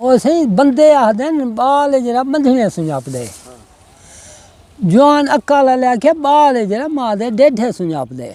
ਉਹ ਸਹੀ ਬੰਦੇ ਆਖਦੇ ਨੇ ਬਾਲ ਜਿਹੜਾ ਬੰਧਣੇ ਸੁਝਾਪਦੇ ਜਵਾਨ ਅੱਕਾ ਲੈ ਕੇ ਬਾਲ ਜਿਹੜਾ ਮਾਂ ਦੇ ਡੇਢੇ ਸੁਝਾਪਦੇ।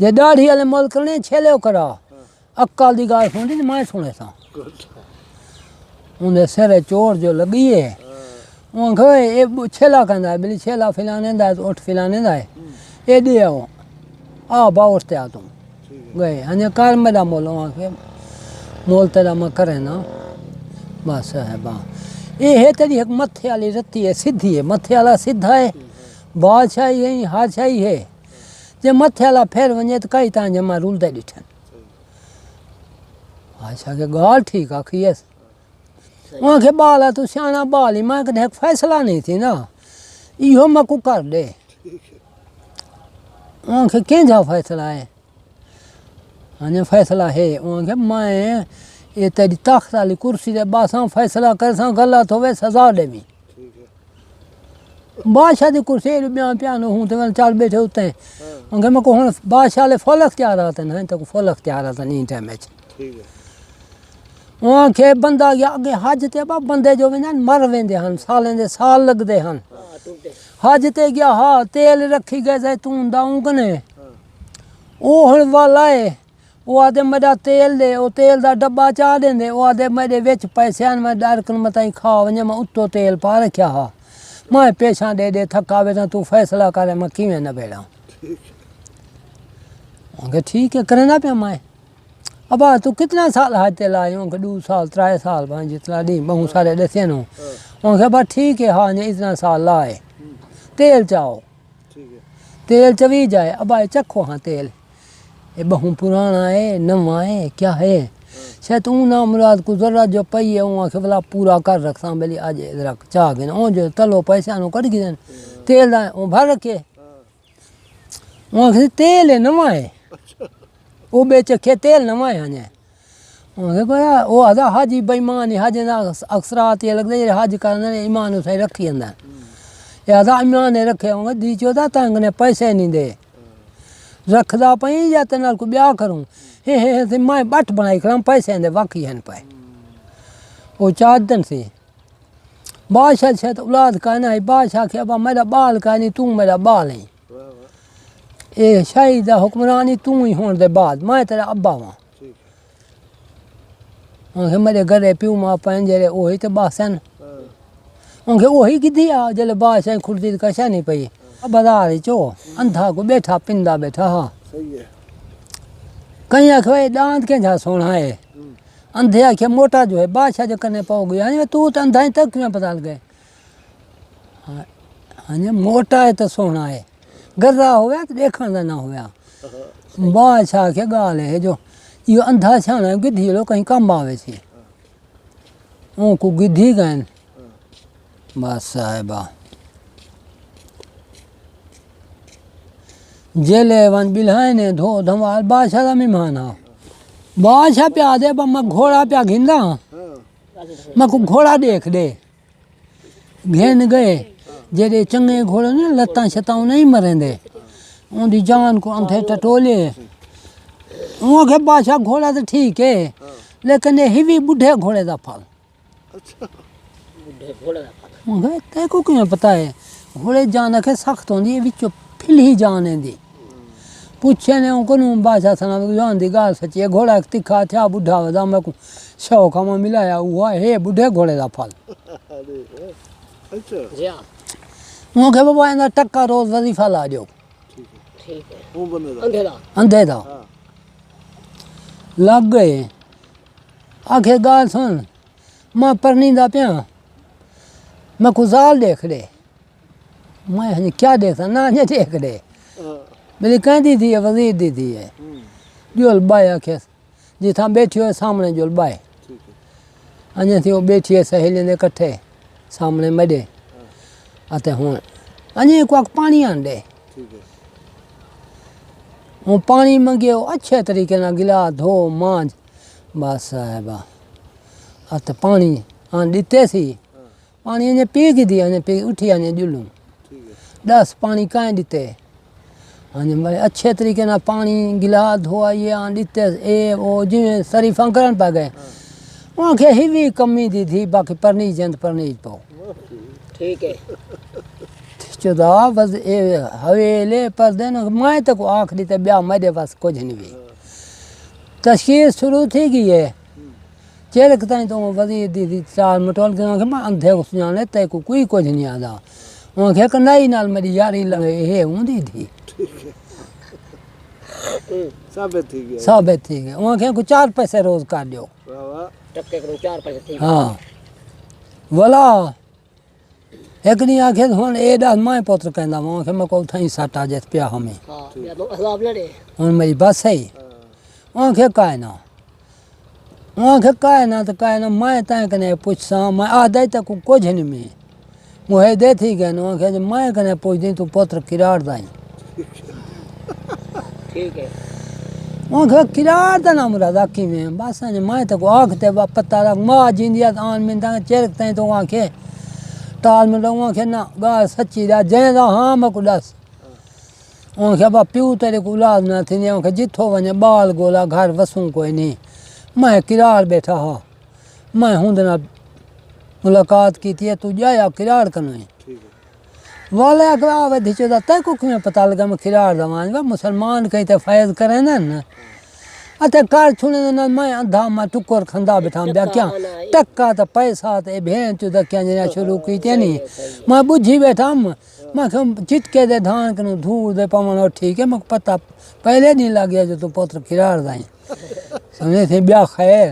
جے داڑھی والے ملک نے چھیلے کرا اکل دی گال سنی تے میں سنے سا اندے سر چور جو لگی ہے وہ کہ اے چھیلا کندا ہے بلی چھیلا فلانے دا ہے اٹھ فلانے دا ہے اے دے آؤ آ باوش تے آ تم گئے ہن کار میرا مول وہاں کے مول تیرا میں کرے نا بس ہے با یہ ہے تیری ایک متھے والی رتی ہے سیدھی ہے متھے والا سیدھا ہے بادشاہی ہے ہادشاہی ہے جے متھے والا پھر ونجے تو کئی تاں جما رول دے ڈٹھن بادشاہ کے گال ٹھیک آکھی ہے وہاں کے بالا تو سیانا بال ہی میں کہ فیصلہ نہیں تھی نا ایہو میں کو کر دے وہاں کے کینجا فیصلہ ہے ہاں فیصلہ ہے وہاں کے میں یہ تیری تخت والی کرسی دے باساں فیصلہ کرساں غلط ہوئے سزا دے بھی بادشاہ دی کرسی بیان پیانو ہوں تو چل بیٹھے ہوتے ہیں وہاں کے میں کو ہوں بادشاہ لے فل اختیار آتا نہیں تو فل اختیار آتا نہیں ٹائم میں وہاں کے بندہ گیا اگے حج تے با بندے جو ویندے مر ویندے ہن سالیں دے سال لگدے ہن حج تے گیا ہاں تیل رکھی گئے زیتون دا اونگنے او ہن والا ہے وہ آدھے میرا تیل دے وہ تیل دا ڈبا چاہ دیں دے وہ آدھے میرے وچ پیسے ہیں میں ڈر کن متائیں کھا ونجے میں اتو تیل پا رکھیا ہاں میں پیشاں دے دے تھکا ویسا تو فیصلہ کرے میں کیویں نہ بیڑا ہوں کہ ٹھیک ہے کرنا پیا میں ابا تو کتنا سال حج تے لائے ہوں کہ 2 سال 3 سال بھائی جتنا دی بہت سارے دسے نو ہوں کہ با ٹھیک ہے ہاں اتنا سال لائے تیل چاہو تیل چوی جائے ابا چکھو ہاں تیل یہ بہت پرانا ہے نواں ہے کیا ہے شاید اون نا مراد کو ذرا جو پئی ہے وہاں کے بلا پورا کر رکھساں بلی آج رکھ چاہ گئے اون جو تلو پیسے آنو کٹ گئے تیل دا اون بھر رکھے وہاں کے تیل ہے نواں ہے وہ بیچ کے تیل نواں ہے ہاں وہاں کے بڑا وہ آدھا حاجی بےمان حج نا اکثرات یہ لگتا ہے حج کرنے ایمان اسے رکھی اندر یہ آدھا ایمان رکھے ہوں گے دی چودہ تنگ نے پیسے نہیں دے رکھدا پئی یا تے نال کو بیاہ کروں تے میں بٹ بنائی کراں پیسے دے واقعی ہیں پے وہ چادن سی بادشاہ سے اولاد کہنا ہے بادشاہ کہ ابا میرا بال کہنی تو میرا بال ہے اے شاہی دا حکمرانی تو ہی ہون دے بعد میں تیرا ابا ہاں کہ میرے گھرے پیو ماں پنجرے وہی تے باسن کہ وہی کدھی آ جلے بادشاہ کھڑتی کشا نہیں پئی بازار چو اندھا کو بیٹھا پندا بیٹھا ہاں کہیں آخر دانت کے جا سونا ہے اندھے آخیا موٹا جو ہے بادشاہ جو کرنے پاؤ گیا ہاں تو اندھا ہی تک کیوں پتا لگے ہاں موٹا ہے تو سونا ہے گرا ہوا تو دیکھنے کا نہ ہوا بادشاہ کے گال ہے جو یہ اندھا چھانا ہے گدھی لو کہیں کم آوے سی اون کو گدھی گئے بس صاحبہ جیلے ون بلہائے نے دھو دھمال بادشاہ دا مہمان ہاں بادشاہ پیا دے با میں گھوڑا پیا گھندا میں کو گھوڑا دیکھ دے گھن گئے جیڑے چنگے گھوڑے نے لتاں شتاں نہیں مریں دے ان دی جان کو اندھے ٹٹولے وہ کہ بادشاہ گھوڑا تو ٹھیک ہے لیکن یہ ہی بھی بڈھے گھوڑے دا پھل تے کو کیوں پتہ ہے گھوڑے جان کے سخت ہوندی ہے وچوں پھل ہی جانے دی پوچھے نے ان کو بادشاہ سنا جان دی گال سچی ہے گھوڑا ایک تکھا تھا بڈھا ودا میں کو شوق میں ملایا ہوا ہے بڈھے گھوڑے دا پھل وہ کہ بابا اندا ٹکا روز وظیفہ لا دیو اندھے دا لگ گئے آخر گال سن میں پرنیندہ پیا میں کو زال دیکھ دے میں کیا دیکھتا نا یہ دیکھ دے میری کہیں دی تھی وزیر دی تھی ہے جول بائے آخر جتھاں بیٹھی ہوئے سامنے جول بائے انجھے تھی وہ بیٹھی ہے سہیلیں دے کٹھے سامنے میڈے آتے ہوں انجھے کو پانی آن دے وہ پانی منگے وہ اچھے طریقے نہ گلا دھو مانج بس صاحبہ آتے پانی آن دیتے سی پانی انہیں پی کی دی انہیں پی اٹھی انہیں جلوں 10 پانی کہیں دیتے انہیں اچھے طریقے نہ پانی گلا دھوا یہ آن دیتے اے وہ جویں سریفاں کرن پہ گئے وہاں کے ہی بھی کمی دی تھی باقی پرنیج جند پرنیج پاؤ ٹھیک ہے چدا بس حویلے پر دن میں تک آخری تے بیا میرے پاس کچھ نہیں بھی تشخیص شروع تھی گئی ہے چیرک تائیں تو وزیر دی چار مٹول کے میں اندھے کو سنانے تے کو کوئی کچھ نہیں آدا وہاں کہ کنائی نال میری یاری ہے ہوندی تھی ثابت تھی گیا ثابت تھی گئی وہاں کہ کو 4 پیسے روز کر دیو ٹکے کرو 4 پیسے تھی ہاں ولا ایک نہیں آکھے ہن اے دا میں پوتر کہندا وہاں کہ میں کو تھیں ساٹا جت پیا ہمیں ہاں یا تو عذاب لڑے ہن میری بس ہے وہاں کہ کائنا وہاں کہ کائنا میں تائیں کنے پوچھساں میں آدھے تک کچھ نہیں میں مجھے دے تھی گئے وہاں کہ میں کنے پوچھ دیں تو پوتر کرار دائیں ٹھیک ہے وہاں کہ کرار دا نام رہا کی میں بس میں تک آکھتے پتہ لگ ماں جیندیات آن من تائیں چیرک تائیں تو وہاں کہ ٹال میں لوگ وہاں کہ نا گال سچی دا جائیں دا ہاں میں کو دس وہاں کہ با پیو تیرے کو اولاد نہ تھی وہاں کہ جتھو ونجے بال گولا گھر وسوں کوئی نہیں میں کرار بیٹھا ہاں میں ہوں دنا ملاقات کی تھی تو جایا کرار کنویں والے اگر آوے دھچو دا تے کو کیوں پتہ لگا میں کرار دا وہاں مسلمان کہیں تے فیض کریں نا اتے کار چھوڑے نا میں اندھا میں ٹکر کھندا بیٹھا بیا کیا ٹکا تا پیسہ تے بھین چو دا کیا جنیا شروع کی تے نہیں میں بجھی بیٹھا میں کہ چٹکے دے دھان کنو دھور دے پاون ٹھیک ہے میں پتہ پہلے نہیں لگیا جو تو پوتر کرار دائیں سمجھے تھے بیا خیر